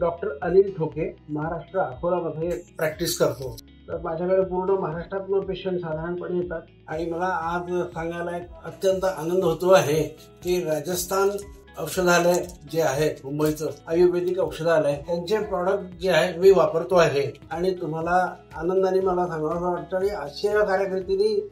Doctor Anil ठोके, Maharashtra अकोलामध्ये practice करतो। तर माझ्याकडे पूर्ण महाराष्ट्रातून पेशंट साधारणपणे येतात आणि मला आज सांगायला एक अत्यंत आनंद होतो आहे की राजस्थान औषधालय जे आहे मुंबईचं आयुर्वेदिक औषधालय त्यांचे प्रॉडक्ट जे आहे मी वापरतो आहे आणि तुम्हाला आनंदाने मला सांगावं वाटतं की आश्चर्यकारक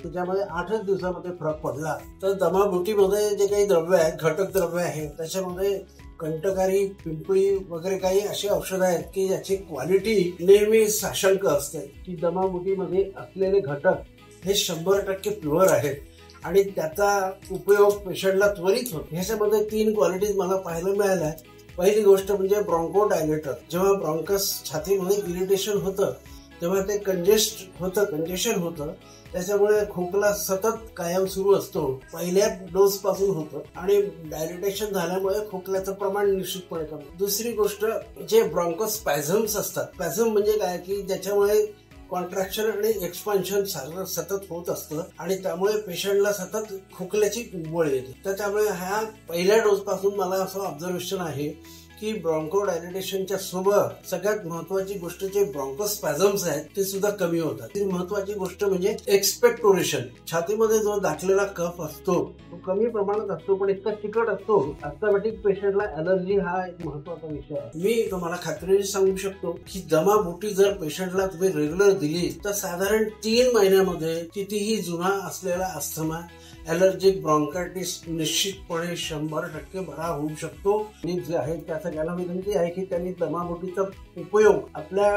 तुझ्यामध्ये 8च दिवसामध्ये फरक पडला। तर दमाघुटीमध्ये जे काही द्रव्य आहेत, घटक द्रव्य आहे, त्याच्यामध्ये कंटकारी, पिंपळी वगैरे काही अशी औषधं आहेत की ज्याची क्वालिटी नेहमी साशंक असते की दमाघुटीमध्ये असलेले घटक हे 100% प्युअर आहेत आणि त्याचा उपयोग पेशंटला त्वरित होतो। ह्याच्यामध्ये 3 क्वालिटीज मला पाहायला मिळाल्या। पहिली गोष्ट म्हणजे ब्रॉन्कोडायलेटर। जेव्हा ब्रॉन्कस छातीमध्ये इरिटेशन होतं तेव्हा ते कंजेशन होतं, त्याच्यामुळे खोकला सतत कायम सुरू असतो। पहिल्या डोस पासून होतं आणि डायलिटेशन झाल्यामुळे खोकल्याचं प्रमाण निश्चितपणे कमी। दुसरी गोष्ट जे ब्रॉन्कोस्पॅझम्स असतात, स्पॅझम म्हणजे काय की ज्याच्यामुळे कॉन्ट्रॅक्शन आणि एक्सपान्शन सतत होत असतं आणि त्यामुळे पेशंटला सतत खोकल्याची उबळ येते। तर त्यामुळे ह्या पहिल्या डोस पासून मला असं ऑब्झर्वेशन आहे की ब्रॉन्कोडायलिटेशनच्या सोबत सगळ्यात महत्वाची गोष्ट जे ब्रॉन्कोस्पॅझम्स आहेत ते सुद्धा कमी होतात। ती महत्वाची गोष्ट म्हणजे एक्सपेक्टोरेशन। छातीमध्ये जो दाटलेला कफ असतो तो कमी प्रमाणात असतो पण इतका चिकट असतो, अस्थमॅटिक पेशंटला ॲलर्जी हा एक महत्वाचा विषय आहे। मी तुम्हाला खात्रीने सांगू शकतो की दमाघुटी जर पेशंटला तुम्ही रेग्युलर दिली तर साधारण 3 महिन्यामध्ये कितीही जुना असलेला अस्थमा, ॲलर्जिक ब्रॉन्कायटिस निश्चितपणे 100% बरा होऊ शकतो। आणि जे आहे त्या सगळ्यांना विनंती आहे की त्यांनी दमाघुटीचा उपयोग आपल्या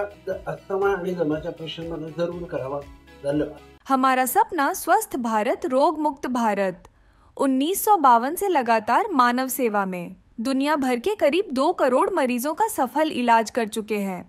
अस्थमा आणि दमाच्या पेशंटमध्ये जरूर करावा। धन्यवाद। हमारा सपना स्वस्थ भारत, रोग मुक्त भारत। 1952 से लगातार मानव सेवा में दुनिया भर के करीब 2 करोड़ मरीजों का सफल इलाज कर चुके हैं।